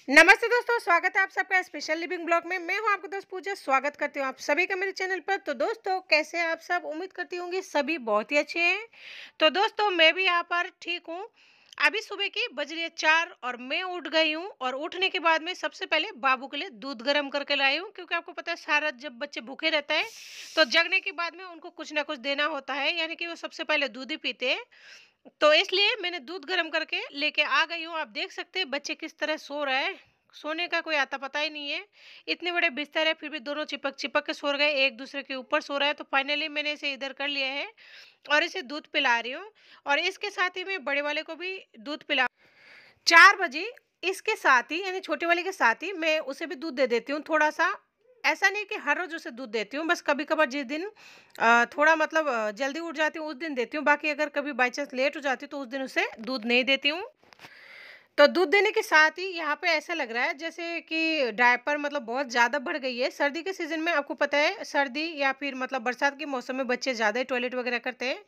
नमस्ते दोस्तों, स्वागत है आप सबका स्पेशल लिविंग ब्लॉग में। मैं हूं आपका दोस्त पूजा। स्वागत करती हूं आप सभी का मेरे चैनल पर। तो दोस्तों, कैसे हैं आप सब? उम्मीद करती होंगी सभी बहुत ही अच्छे हैं। तो दोस्तों, मैं भी यहाँ पर ठीक हूं। अभी सुबह की बज रही है 4 और मैं उठ गई हूं। और उठने के बाद में सबसे पहले बाबू के लिए दूध गर्म करके लाई हूं, क्योंकि आपको पता है सारा रात जब बच्चे भूखे रहते हैं तो जगने के बाद में उनको कुछ ना कुछ देना होता है, यानी कि वो सबसे पहले दूध ही पीते हैं। तो इसलिए मैंने दूध गर्म करके लेके आ गई हूँ। आप देख सकते हैं बच्चे किस तरह सो रहे हैं। सोने का कोई आता पता ही नहीं है। इतने बड़े बिस्तर है फिर भी दोनों चिपक चिपक के सो गए, एक दूसरे के ऊपर सो रहा है। तो फाइनली मैंने इसे इधर कर लिया है और इसे दूध पिला रही हूँ। और इसके साथ ही मैं बड़े वाले को भी दूध पिला 4 बजे। इसके साथ ही यानी छोटे वाले के साथ ही मैं उसे भी दूध दे देती हूँ थोड़ा सा। ऐसा नहीं कि हर रोज उसे दूध देती हूँ, बस कभी कभार जिस दिन थोड़ा मतलब जल्दी उठ जाती हूँ उस दिन देती हूँ। बाकी अगर कभी बाई चांस लेट हो जाती हूँ तो उस दिन उसे दूध नहीं देती हूँ। तो दूध देने के साथ ही यहाँ पे ऐसा लग रहा है जैसे कि डायपर मतलब बहुत ज़्यादा बढ़ गई है। सर्दी के सीज़न में आपको पता है, सर्दी या फिर मतलब बरसात के मौसम में बच्चे ज़्यादा ही टॉयलेट वगैरह करते हैं।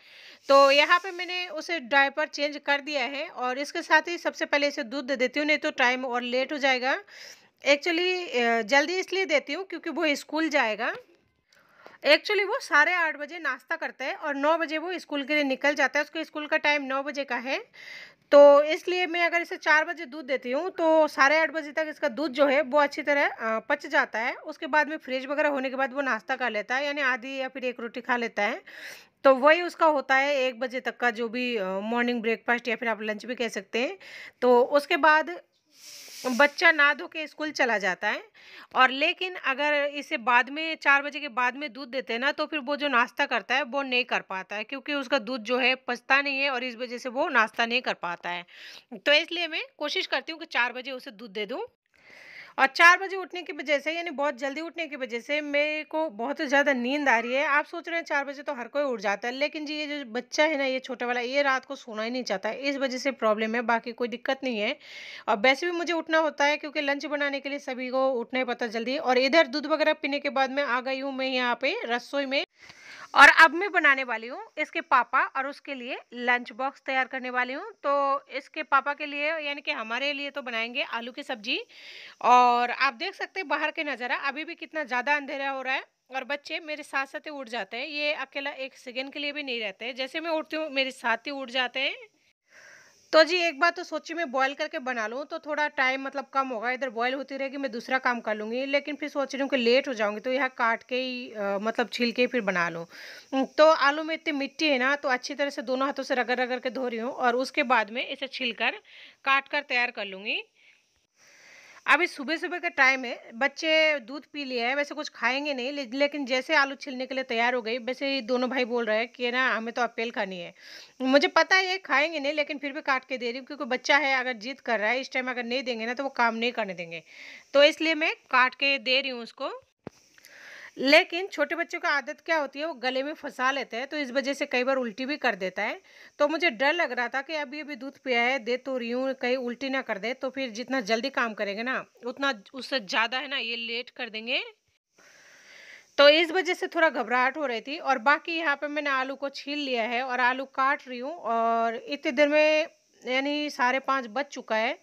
तो यहाँ पे मैंने उसे डायपर चेंज कर दिया है और इसके साथ ही सबसे पहले इसे दूध दे देती हूँ, नहीं तो टाइम और लेट हो जाएगा। एक्चुअली जल्दी इसलिए देती हूँ क्योंकि वो स्कूल जाएगा। एक्चुअली वो 8:30 बजे नाश्ता करता है और 9 बजे वो स्कूल के लिए निकल जाता है। उसके स्कूल का टाइम 9 बजे का है। तो इसलिए मैं अगर इसे 4 बजे दूध देती हूँ तो 8:30 बजे तक इसका दूध जो है वो अच्छी तरह पच जाता है। उसके बाद में फ्रिज वगैरह होने के बाद वो नाश्ता कर लेता है, यानी आधी या फिर एक रोटी खा लेता है। तो वही उसका होता है 1 बजे तक का जो भी मॉर्निंग ब्रेकफास्ट या फिर आप लंच भी कह सकते हैं। तो उसके बाद बच्चा नहा धो के स्कूल चला जाता है। और लेकिन अगर इसे बाद में 4 बजे के बाद में दूध देते हैं ना, तो फिर वो जो नाश्ता करता है वो नहीं कर पाता है, क्योंकि उसका दूध जो है पचता नहीं है और इस वजह से वो नाश्ता नहीं कर पाता है। तो इसलिए मैं कोशिश करती हूँ कि 4 बजे उसे दूध दे दूँ। और 4 बजे उठने की वजह से, यानी बहुत जल्दी उठने की वजह से मेरे को बहुत ज़्यादा नींद आ रही है। आप सोच रहे हैं 4 बजे तो हर कोई उठ जाता है, लेकिन जी ये जो बच्चा है ना, ये छोटा वाला, ये रात को सोना ही नहीं चाहता है। इस वजह से प्रॉब्लम है, बाकी कोई दिक्कत नहीं है। और वैसे भी मुझे उठना होता है क्योंकि लंच बनाने के लिए सभी को उठना ही पड़ता है जल्दी। और इधर दूध वगैरह पीने के बाद में आ गई हूँ मैं यहाँ पे रसोई में। और अब मैं बनाने वाली हूँ इसके पापा और उसके लिए लंच बॉक्स तैयार करने वाली हूँ। तो इसके पापा के लिए यानी कि हमारे लिए तो बनाएंगे आलू की सब्जी। और आप देख सकते हैं बाहर के नज़ारा, अभी भी कितना ज़्यादा अंधेरा हो रहा है। और बच्चे मेरे साथ साथ ही उठ जाते हैं, ये अकेला एक सेकंड के लिए भी नहीं रहते हैं। जैसे मैं उठती हूँ मेरे साथ ही उठ जाते हैं। तो जी एक बार तो सोची मैं बॉयल करके बना लूँ तो थोड़ा टाइम मतलब कम होगा, इधर बॉयल होती रहेगी मैं दूसरा काम कर लूँगी। लेकिन फिर सोच रही हूँ कि लेट हो जाऊँगी तो यह काट के ही मतलब छील के ही फिर बना लूँ। तो आलू में इतनी मिट्टी है ना, तो अच्छी तरह से दोनों हाथों से रगड़ रगड़ के धो रही हूँ और उसके बाद में इसे छीलकर काट कर तैयार कर लूँगी। अभी सुबह-सुबह का टाइम है, बच्चे दूध पी लिया है, वैसे कुछ खाएँगे नहीं लेकिन जैसे आलू छीलने के लिए तैयार हो गई, वैसे ही दोनों भाई बोल रहे हैं कि ना हमें तो अप्पल खानी है। मुझे पता है ये खाएँगे नहीं, लेकिन फिर भी काट के दे रही हूँ क्योंकि बच्चा है, अगर जिद कर रहा है इस टाइम अगर नहीं देंगे ना तो वो काम नहीं करने देंगे। तो इसलिए मैं काट के दे रही हूँ उसको। लेकिन छोटे बच्चों का आदत क्या होती है, वो गले में फँसा लेते हैं, तो इस वज़ह से कई बार उल्टी भी कर देता है। तो मुझे डर लग रहा था कि अभी-अभी दूध पिया है, दे तो रही हूँ, कहीं उल्टी ना कर दे, तो फिर जितना जल्दी काम करेंगे ना, उतना उससे ज़्यादा है ना ये लेट कर देंगे। तो इस वज़ह से थोड़ा घबराहट हो रही थी। और बाकी यहाँ पे मैंने आलू को छील लिया है और आलू काट रही हूँ और इतनी देर में यानी 5:30 बज चुका है।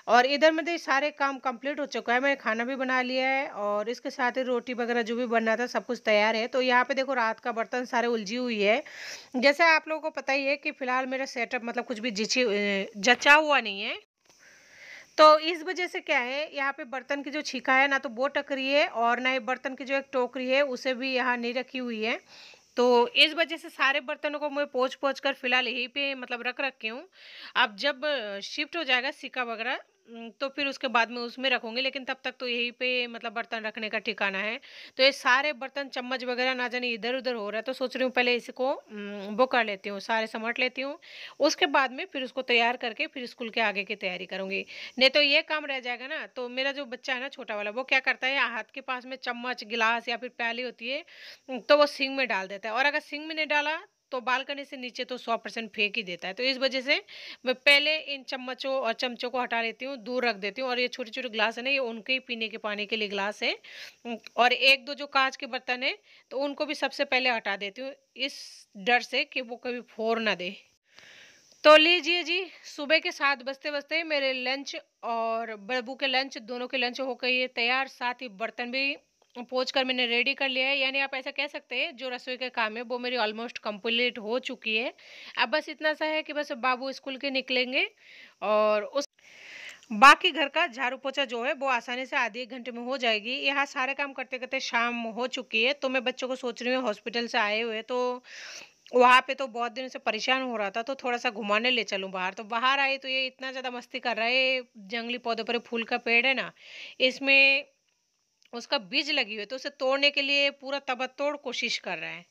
और इधर मेरे सारे काम कंप्लीट हो चुका है, मैंने खाना भी बना लिया है और इसके साथ ही रोटी वगैरह जो भी बनना था सब कुछ तैयार है। तो यहाँ पे देखो रात का बर्तन सारे उलझी हुई है। जैसे आप लोगों को पता ही है कि फिलहाल मेरा सेटअप मतलब कुछ भी जचा हुआ नहीं है। तो इस वजह से क्या है, यहाँ पे बर्तन की जो छिका है ना तो वो टक रही है और ना ही बर्तन की जो एक टोकरी है उसे भी यहाँ नहीं रखी हुई है। तो इस वजह से सारे बर्तनों को मैं पोंछ पोंछ कर फिलहाल यहीं पे मतलब रख रखी हूँ। अब जब शिफ्ट हो जाएगा सिक्का वगैरह तो फिर उसके बाद में उसमें रखूंगी, लेकिन तब तक तो यहीं पे मतलब बर्तन रखने का ठिकाना है। तो ये सारे बर्तन चम्मच वगैरह ना जाने इधर उधर हो रहा है, तो सोच रही हूँ पहले इसको वो कर लेती हूँ, सारे समट लेती हूँ। उसके बाद में फिर उसको तैयार करके फिर स्कूल के आगे की तैयारी करूंगी। नहीं तो ये काम रह जाएगा ना, तो मेरा जो बच्चा है ना छोटा वाला, वो क्या करता है हाथ के पास में चम्मच गिलास या फिर प्याली होती है तो वो सिंक में डाल देता है। और अगर सिंक में नहीं डाला तो बालकनी से नीचे तो 100% फेंक ही देता है। तो इस वजह से मैं पहले इन चम्मचों और चमचों को हटा लेती हूँ, दूर रख देती हूँ। और ये छोटे छोटे ग्लास है ना, ये उनके ही पीने के पानी के लिए ग्लास है। और एक दो जो कांच के बर्तन है तो उनको भी सबसे पहले हटा देती हूँ, इस डर से कि वो कभी फोड़ ना दे। तो लीजिए जी, सुबह के 7 बजते-बजते मेरे लंच और बब्बू के लंच, दोनों के लंच हो गई है तैयार, साथ ही बर्तन भी पोंछ कर मैंने रेडी कर लिया है। यानी आप ऐसा कह सकते हैं जो रसोई का काम है वो मेरी ऑलमोस्ट कंप्लीट हो चुकी है। अब बस इतना सा है कि बस बाबू स्कूल के निकलेंगे और उस बाकी घर का झाड़ू-पोछा जो है वो आसानी से आधे 1 घंटे में हो जाएगी। यहाँ सारे काम करते-करते शाम हो चुकी है, तो मैं बच्चों को सोच रही हूँ हॉस्पिटल से आए हुए तो वहाँ पे तो बहुत दिनों से परेशान हो रहा था, तो थोड़ा-सा घुमाने ले चलूँ बाहर। तो बाहर आई तो ये इतना ज़्यादा मस्ती कर रहा है, ये जंगली पौधों पर फूल का पेड़ है ना, इसमें उसका बीज लगी हुई है, तो उसे तोड़ने के लिए पूरा ताबड़तोड़ कोशिश कर रहा है।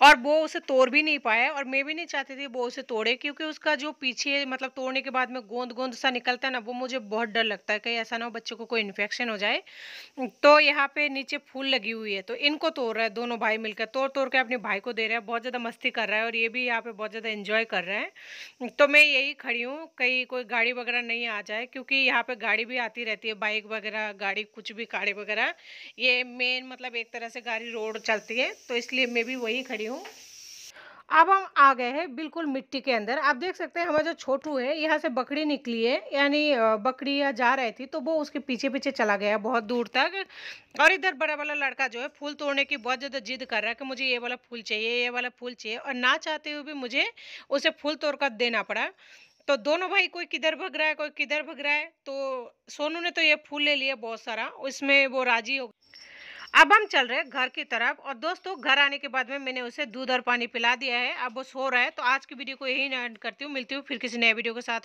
और वो उसे तोड़ भी नहीं पाया और मैं भी नहीं चाहती थी वो उसे तोड़े, क्योंकि उसका जो पीछे मतलब तोड़ने के बाद में गोंद-गोंद सा निकलता है ना, वो मुझे बहुत डर लगता है, कहीं ऐसा ना हो बच्चों को कोई इन्फेक्शन हो जाए। तो यहाँ पे नीचे फूल लगी हुई है, तो इनको तोड़ रहा है दोनों भाई मिलकर, तोड़-तोड़ के अपने भाई को दे रहा है, बहुत ज़्यादा मस्ती कर रहा है और ये भी यहाँ पे बहुत ज़्यादा एन्जॉय कर रहे हैं। तो मैं यही खड़ी हूँ, कहीं कोई गाड़ी वगैरह नहीं आ जाए, क्योंकि यहाँ पे गाड़ी भी आती रहती है, बाइक वगैरह, गाड़ी कुछ भी गाड़ी वगैरह, ये मेन मतलब एक तरह से गाड़ी रोड चलती है, तो इसलिए मैं भी वही खड़ी हूँ। अब हम आ गए हैं बिल्कुल मिट्टी के अंदर। आप देख सकते हैं हमारा जो छोटू है, यहाँ से बकरी निकली है, यानी बकरियाँ जा रही थी तो वो उसके पीछे-पीछे चला गया बहुत दूर तक। और इधर बड़ा वाला लड़का जो है फूल तोड़ने की बहुत ज़्यादा जिद कर रहा है कि मुझे ये वाला फूल चाहिए, ये वाला फूल चाहिए, और ना चाहते हुए भी मुझे उसे फूल तोड़ कर देना पड़ा। तो दोनों भाई कोई किधर भग रहा है, कोई किधर भग रहा है। तो सोनू ने तो ये फूल ले लिया बहुत सारा, उसमें वो राज़ी हो। अब हम चल रहे हैं घर की तरफ, और दोस्तों घर आने के बाद में मैंने उसे दूध और पानी पिला दिया है, अब वो सो रहा है। तो आज की वीडियो को यही एंड करती हूँ, मिलती हूँ फिर किसी नए वीडियो के साथ।